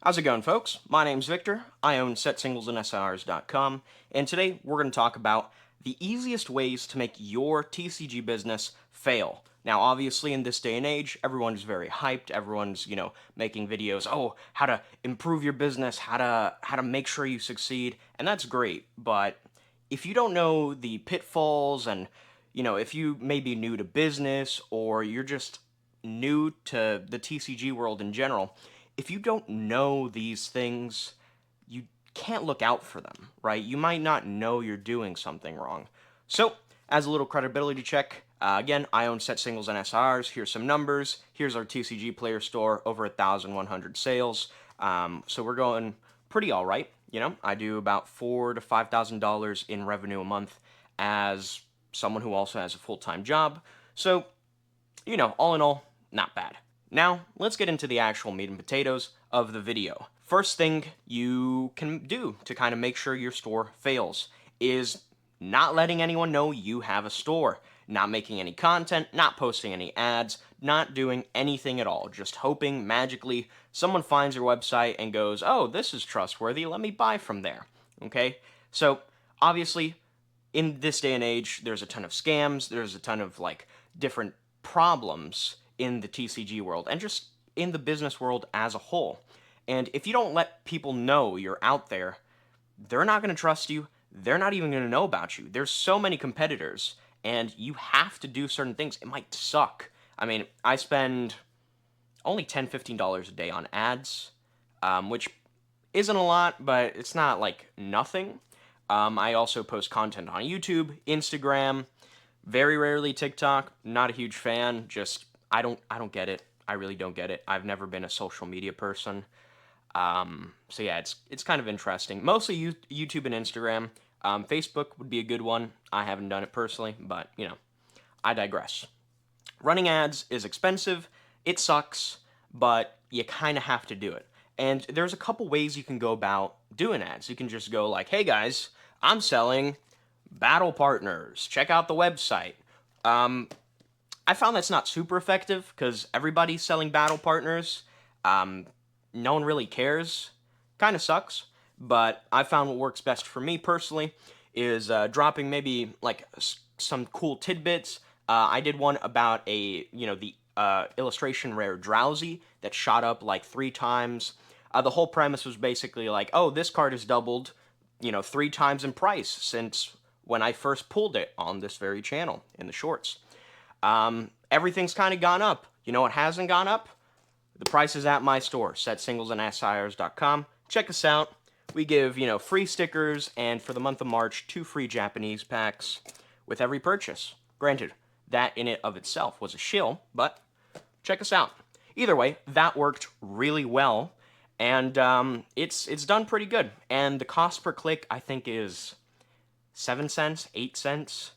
How's it going, folks? My name's Victor. I own setsinglesandsirs.com, and today we're going to talk about the easiest ways to make your TCG business fail. Now, obviously, in this day and age, everyone's very hyped. Everyone's, making videos. Oh, how to improve your business, how to make sure you succeed, and that's great. But if you don't know the pitfalls, and if you may be new to business or you're just new to the TCG world in general, if you don't know these things, you can't look out for them, right? You might not know you're doing something wrong. So, as a little credibility check, again, I own Set Singles and SRs. Here's some numbers. Here's our TCG player store, over 1,100 sales. So we're going pretty all right. I do about $4,000 to $5,000 in revenue a month as someone who also has a full-time job. So, all in all, not bad. Now, let's get into the actual meat and potatoes of the video. First thing you can do to kind of make sure your store fails is not letting anyone know you have a store, not making any content, not posting any ads, not doing anything at all, just hoping magically someone finds your website and goes, oh, this is trustworthy, let me buy from there. Okay? So, obviously, in this day and age, there's a ton of scams, there's a ton of different problems in the TCG world and just in the business world as a whole. And if you don't let people know you're out there, they're not going to trust you. They're not even going to know about you. There's so many competitors, and you have to do certain things. It might suck. I mean, I spend only $10, $15 a day on ads, which isn't a lot, but it's not like nothing. I also post content on YouTube, Instagram, very rarely TikTok. Not a huge fan. Just I don't get it. I really don't get it. I've never been a social media person. So yeah, it's kind of interesting. Mostly YouTube and Instagram. Facebook would be a good one. I haven't done it personally, but I digress. Running ads is expensive. It sucks, but you kind of have to do it. And there's a couple ways you can go about doing ads. You can just go like, hey guys, I'm selling battle partners. Check out the website. I found that's not super effective because everybody's selling battle partners. No one really cares. Kind of sucks. But I found what works best for me personally is dropping maybe some cool tidbits. I did one about the illustration rare Drowsy that shot up like 3 times. The whole premise was basically like, oh, this card has doubled, 3 times in price since when I first pulled it on this very channel in the shorts. Everything's kind of gone up. You know what hasn't gone up? The prices at my store, setsinglesandsirs.com. Check us out. We give, free stickers, and for the month of March, 2 free Japanese packs with every purchase. Granted, that in it of itself was a shill, but check us out. Either way, that worked really well, and it's done pretty good. And the cost per click, I think, is 7 cents, 8 cents.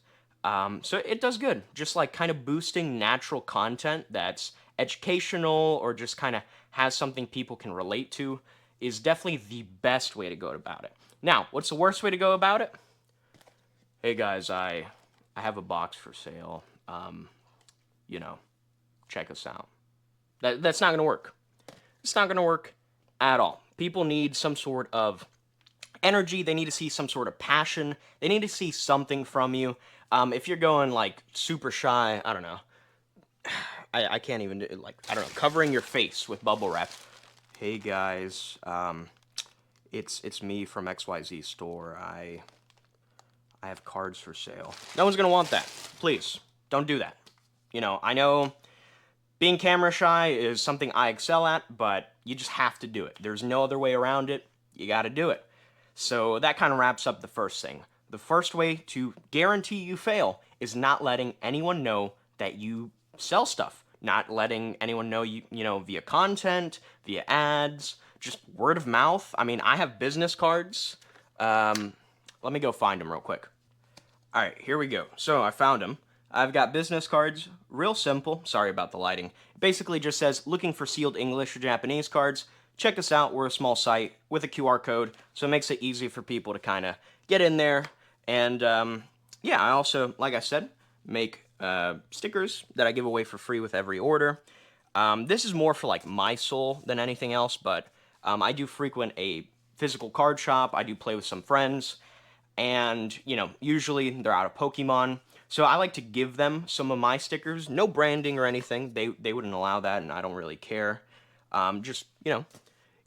So it does good. Just kind of boosting natural content that's educational or just kind of has something people can relate to is definitely the best way to go about it. Now, what's the worst way to go about it? Hey guys, I have a box for sale. Check us out. That's not going to work. It's not going to work at all. People need some sort of energy. They need to see some sort of passion. They need to see something from you. If you're going super shy, I don't know. I can't even do I don't know, covering your face with bubble wrap. Hey guys, it's me from XYZ store. I have cards for sale. No one's gonna want that. Please don't do that. I know being camera shy is something I excel at, but you just have to do it. There's no other way around it. You got to do it. So that kind of wraps up the first thing. The first way to guarantee you fail is not letting anyone know that you sell stuff. Not letting anyone know you via content, via ads, just word of mouth. I mean, I have business cards. Let me go find them real quick. All right, here we go. So I found them. I've got business cards, real simple. Sorry about the lighting. It basically just says, looking for sealed English or Japanese cards. Check us out. We're a small site with a QR code, so it makes it easy for people to kind of get in there. And yeah, I also, like I said, make stickers that I give away for free with every order. This is more for my soul than anything else, but I do frequent a physical card shop. I do play with some friends, and usually they're out of Pokemon. So I like to give them some of my stickers. No branding or anything. They wouldn't allow that, and I don't really care. Just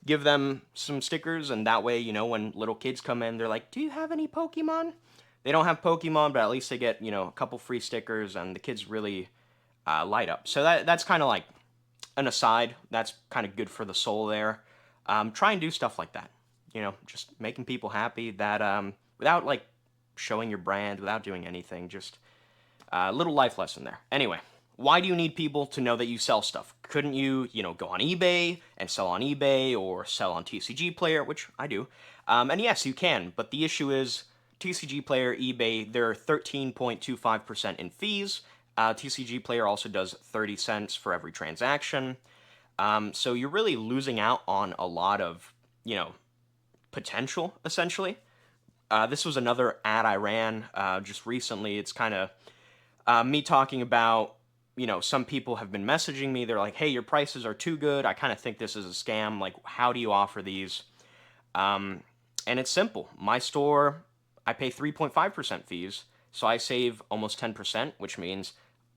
give them some stickers, and that way, when little kids come in, they're like, "Do you have any Pokemon?" They don't have Pokemon, but at least they get a couple free stickers, and the kids really light up. So that's kind of like an aside. That's kind of good for the soul there. Try and do stuff like that. Just making people happy. That without like showing your brand, without doing anything. Just a little life lesson there. Anyway, why do you need people to know that you sell stuff? Couldn't you, go on eBay and sell on eBay or sell on TCG Player, which I do. And yes, you can, but the issue is TCG Player, eBay, they're 13.25% in fees. TCG Player also does 30 cents for every transaction. So you're really losing out on a lot of, potential, essentially. This was another ad I ran just recently. It's kind of me talking about, some people have been messaging me. They're like, hey, your prices are too good. I kind of think this is a scam. Like, how do you offer these? And it's simple. My store, I pay 3.5% fees, so I save almost 10%, which means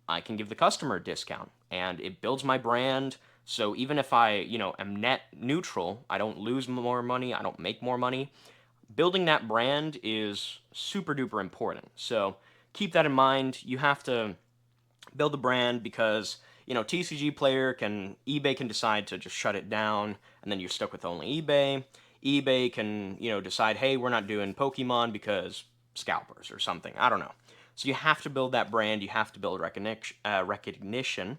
I can give the customer a discount, and it builds my brand. So even if I, am net neutral, I don't lose more money, I don't make more money. Building that brand is super duper important. So keep that in mind. You have to build a brand because TCG Player eBay can decide to just shut it down, and then you're stuck with only eBay. eBay can decide, hey, we're not doing Pokemon because scalpers or something. I don't know. So you have to build that brand. You have to build recognition,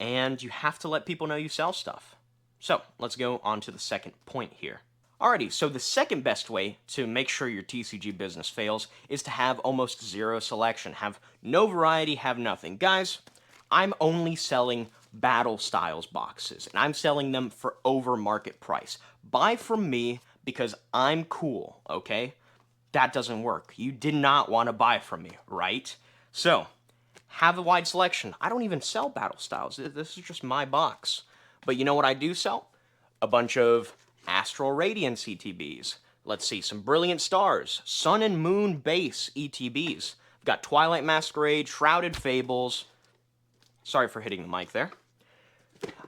and you have to let people know you sell stuff. So let's go on to the second point here. Alrighty, so the second best way to make sure your TCG business fails is to have almost zero selection. Have no variety, have nothing. Guys, I'm only selling Battle Styles boxes, and I'm selling them for over market price. Buy from me because I'm cool, okay? That doesn't work. You did not want to buy from me, right? So, have a wide selection. I don't even sell Battle Styles. This is just my box. But you know what I do sell? A bunch of Astral Radiance ETBs. Let's see, some Brilliant Stars, Sun and Moon base ETBs. We've got Twilight Masquerade, Shrouded Fables. Sorry for hitting the mic there.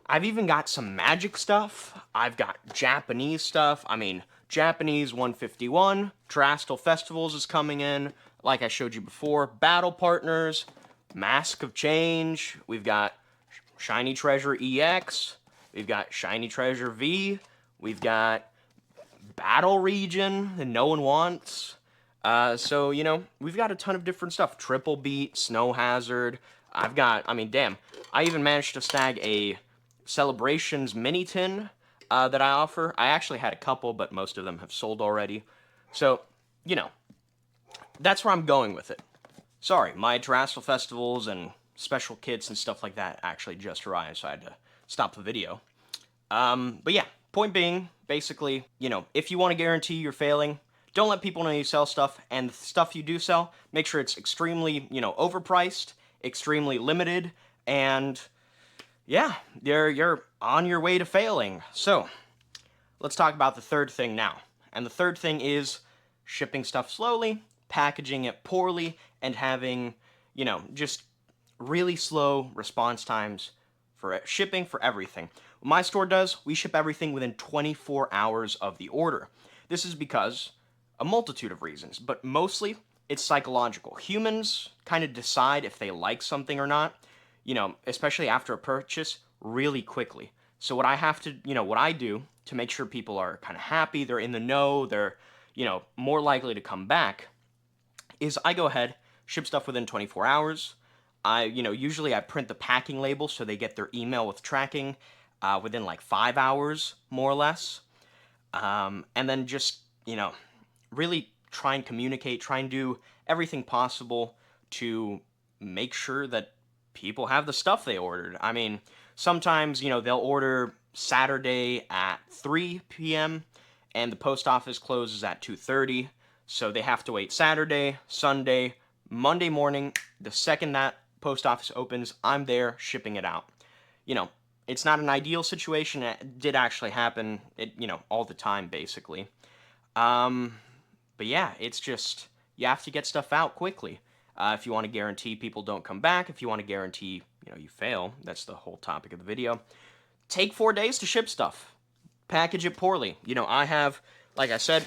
I've even got some Magic stuff. I've got Japanese stuff. I mean, Japanese 151. Drastal Festivals is coming in. Like I showed you before. Battle Partners. Mask of Change. We've got Shiny Treasure EX. We've got Shiny Treasure V. We've got Battle Region that no one wants. So, we've got a ton of different stuff. Triple Beat, Snow Hazard. Damn. I even managed to snag a Celebrations mini tin that I offer. I actually had a couple, but most of them have sold already. So, that's where I'm going with it. Sorry, my Terrestrial Festivals and special kits and stuff like that actually just arrived, so I had to stop the video. But yeah, point being, basically, if you want to guarantee you're failing, don't let people know you sell stuff, and the stuff you do sell, make sure it's extremely, overpriced, extremely limited, and yeah, you're on your way to failing. So, let's talk about the third thing now. And the third thing is shipping stuff slowly, packaging it poorly, and having, just really slow response times for shipping for everything. What my store does, we ship everything within 24 hours of the order. This is because a multitude of reasons, but mostly it's psychological. Humans kind of decide if they like something or not, especially after a purchase, really quickly. So what I do to make sure people are kind of happy, they're in the know, they're, more likely to come back, is I go ahead, ship stuff within 24 hours. Usually I print the packing label so they get their email with tracking within like 5 hours, more or less. And then just, really try and communicate, try and do everything possible to make sure that people have the stuff they ordered. I mean, sometimes, they'll order Saturday at 3 p.m. and the post office closes at 2:30, so they have to wait Saturday, Sunday, Monday morning. The second that post office opens, I'm there shipping it out. It's not an ideal situation. It did actually happen, all the time, basically. Um, but yeah, it's just, you have to get stuff out quickly. If you want to guarantee people don't come back, if you want to guarantee, you fail, that's the whole topic of the video. Take 4 days to ship stuff. Package it poorly. I have, like I said,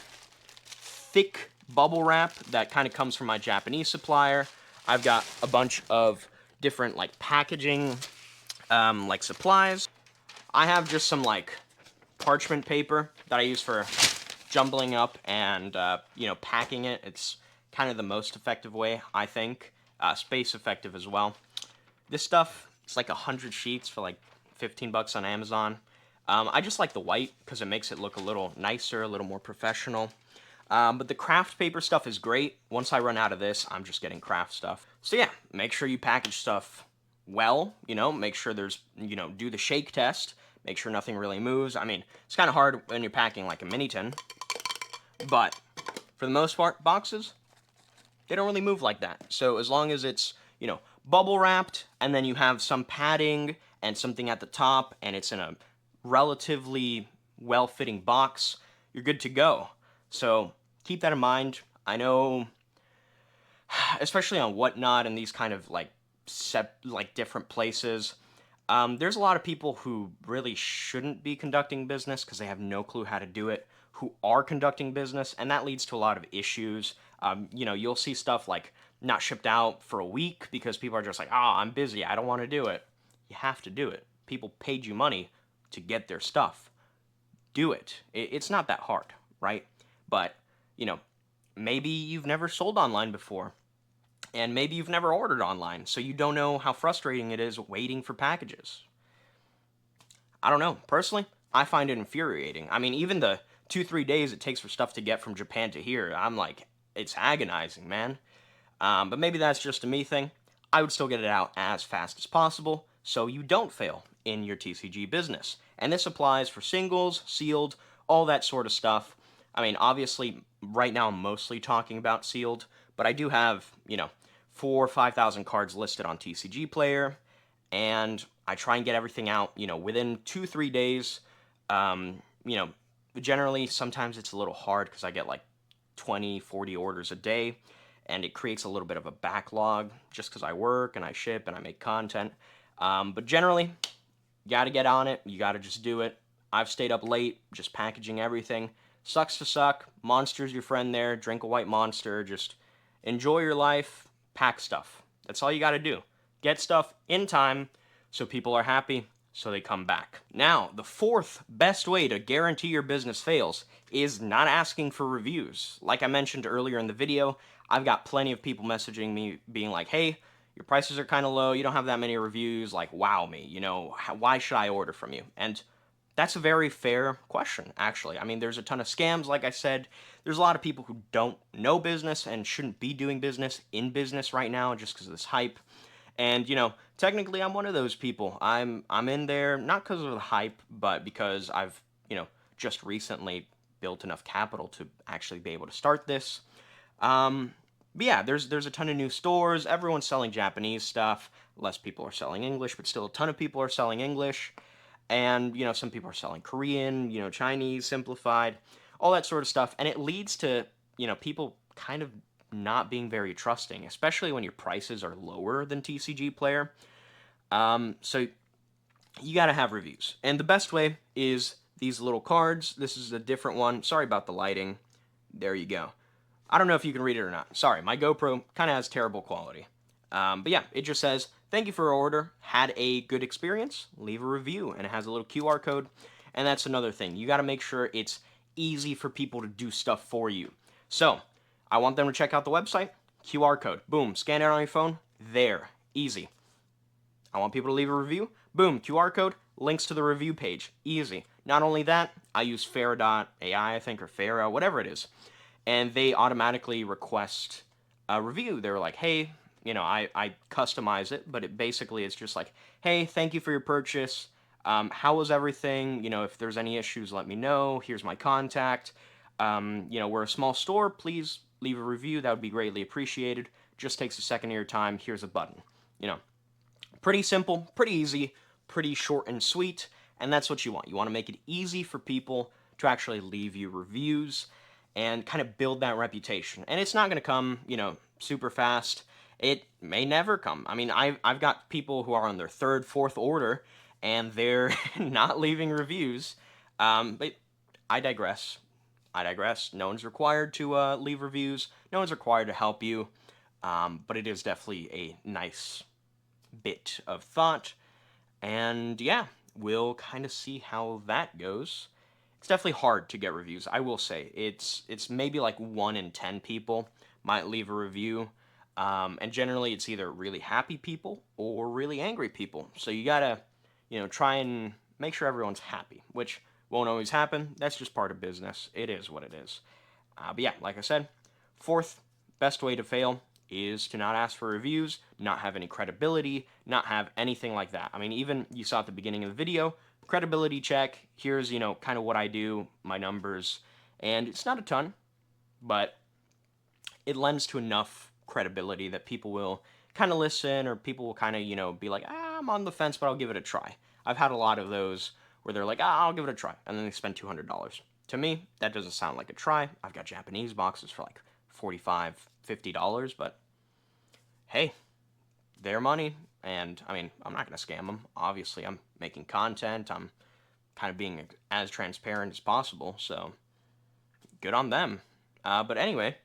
thick bubble wrap that kind of comes from my Japanese supplier. I've got a bunch of different like packaging like supplies. I have just some like parchment paper that I use for jumbling up and packing it. It's kind of the most effective way, I think. Space effective as well. This stuff, it's like 100 sheets for like 15 bucks on Amazon. I just like the white because it makes it look a little nicer, a little more professional. But the craft paper stuff is great. Once I run out of this, I'm just getting craft stuff. So yeah, make sure you package stuff well, make sure there's, do the shake test, make sure nothing really moves. I mean, it's kind of hard when you're packing like a mini tin, but for the most part, boxes, they don't really move like that. So as long as it's, bubble wrapped, and then you have some padding and something at the top, and it's in a relatively well-fitting box, you're good to go. So keep that in mind. I know, especially on Whatnot and these kind of like different places, there's a lot of people who really shouldn't be conducting business because they have no clue how to do it, who are conducting business, and that leads to a lot of issues. You'll see stuff like not shipped out for a week because people are just like, I'm busy, I don't want to do it. You have to do it. People paid you money to get their stuff. Do it. It's not that hard, right? But, maybe you've never sold online before. And maybe you've never ordered online, so you don't know how frustrating it is waiting for packages. I don't know. Personally, I find it infuriating. I mean, even the 2-3 days it takes for stuff to get from Japan to here, I'm like, it's agonizing, man. But maybe that's just a me thing. I would still get it out as fast as possible, so you don't fail in your TCG business. And this applies for singles, sealed, all that sort of stuff. I mean, obviously, right now I'm mostly talking about sealed, but I do have, 4,000 or 5,000 cards listed on TCG Player, and I try and get everything out, within 2-3 days. Generally, sometimes it's a little hard because I get like 20, 40 orders a day, and it creates a little bit of a backlog just because I work and I ship and I make content. But generally, you got to get on it. You got to just do it. I've stayed up late just packaging everything. Sucks to suck. Monster's your friend there. Drink a white Monster. Just enjoy your life. Pack stuff. That's all you got to do. Get stuff in time so people are happy, so they come back. Now, the fourth best way to guarantee your business fails is not asking for reviews. Like I mentioned earlier in the video, I've got plenty of people messaging me being like, hey, your prices are kind of low, you don't have that many reviews, like, wow me, why should I order from you? And that's a very fair question, actually. I mean, there's a ton of scams, like I said. There's a lot of people who don't know business and shouldn't be doing business in business right now just because of this hype. And, technically I'm one of those people. I'm in there, not because of the hype, but because I've, just recently built enough capital to actually be able to start this. But yeah, there's a ton of new stores. Everyone's selling Japanese stuff. Less people are selling English, but still a ton of people are selling English. And, some people are selling Korean, Chinese, simplified, all that sort of stuff. And it leads to, people kind of not being very trusting, especially when your prices are lower than TCG Player. So you got to have reviews. And the best way is these little cards. This is a different one. Sorry about the lighting. There you go. I don't know if you can read it or not. Sorry, my GoPro kind of has terrible quality. But yeah, it just says, thank you for your order. Had a good experience. Leave a review. And it has a little QR code. And that's another thing. You got to make sure it's easy for people to do stuff for you. So, I want them to check out the website. QR code. Boom. Scan it on your phone. There. Easy. I want people to leave a review. Boom. QR code. Links to the review page. Easy. Not only that, I use Fara.ai, I think, or Fara, whatever it is. And they automatically request a review. They're like, hey, I customize it, but it basically is just like, hey, thank you for your purchase. How was everything? If there's any issues, let me know. Here's my contact. We're a small store. Please leave a review. That would be greatly appreciated. Just takes a second of your time. Here's a button. Pretty simple, pretty easy, pretty short and sweet, and that's what you want. You want to make it easy for people to actually leave you reviews and kind of build that reputation. And it's not going to come, super fast. It may never come. I mean, I've got people who are on their third, fourth order, and they're not leaving reviews. But I digress. I digress. No one's required to leave reviews. No one's required to help you. But it is definitely a nice bit of thought. And yeah, we'll kind of see how that goes. It's definitely hard to get reviews. I will say it's maybe like 1 in 10 people might leave a review, and generally it's either really happy people or really angry people. So you gotta, try and make sure everyone's happy, which won't always happen. That's just part of business. It is what it is. But yeah, like I said, fourth best way to fail is to not ask for reviews, not have any credibility, not have anything like that. I mean, even you saw at the beginning of the video, credibility check. Here's, kind of what I do, my numbers, and it's not a ton, but it lends to enough credibility that people will kind of listen, or people will kind of, be like, I'm on the fence, but I'll give it a try. I've had a lot of those where they're like, I'll give it a try, and then they spend $200. To me, that doesn't sound like a try. I've got Japanese boxes for like $45, $50, but hey, their money, and I mean, I'm not going to scam them. Obviously, I'm making content. I'm kind of being as transparent as possible, so good on them. But anyway,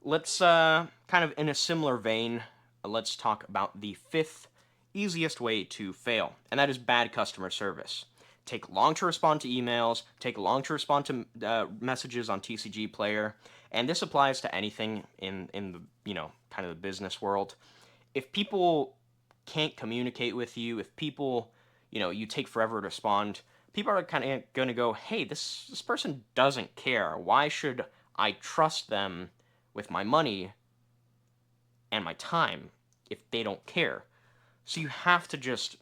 let's kind of in a similar vein, let's talk about the fifth easiest way to fail, and that is bad customer service. Take long to respond to emails, take long to respond to messages on TCG Player, and this applies to anything in the, kind of the business world. If people can't communicate with you, if people, you take forever to respond, people are kind of going to go, hey, this person doesn't care. Why should I trust them with my money and my time if they don't care? So you have to just,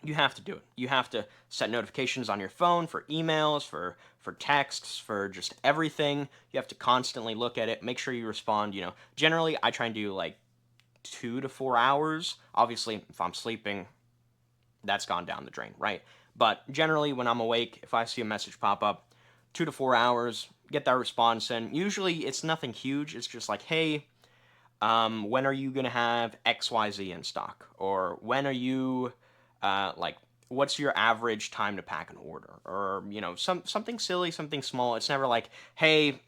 you have to do it. You have to set notifications on your phone for emails, for texts, for just everything. You have to constantly look at it, make sure you respond. Generally I try and do like 2 to 4 hours. Obviously, if I'm sleeping, that's gone down the drain, right? But generally, when I'm awake, if I see a message pop up, 2 to 4 hours, get that response in. Usually, it's nothing huge. It's just like, hey, when are you gonna have XYZ in stock? Or when are you, what's your average time to pack an order? Or, something silly, something small. It's never like, hey,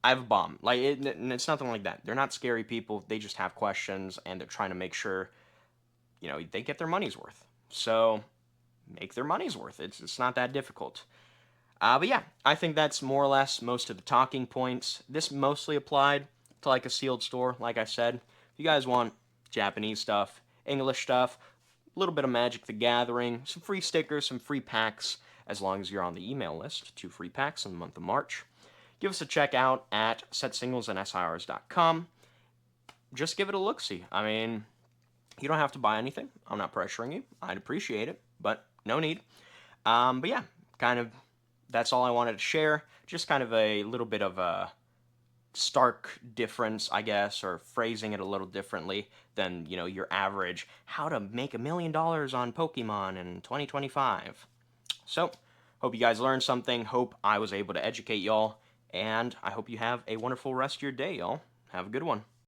I have a bomb. Like, it's nothing like that. They're not scary people. They just have questions, and they're trying to make sure, they get their money's worth. So, make their money's worth. It's not that difficult. But yeah, I think that's more or less most of the talking points. This mostly applied to like a sealed store, like I said. If you guys want Japanese stuff, English stuff, a little bit of Magic the Gathering, some free stickers, some free packs, as long as you're on the email list, 2 free packs in the month of March. Give us a check out at setsinglesandsirs.com. Just give it a look-see. I mean, you don't have to buy anything. I'm not pressuring you. I'd appreciate it, but no need. But yeah, kind of that's all I wanted to share. Just kind of a little bit of a stark difference, I guess, or phrasing it a little differently than, your average how to make $1 million on Pokemon in 2025. So, hope you guys learned something. Hope I was able to educate y'all. And I hope you have a wonderful rest of your day, y'all. Have a good one.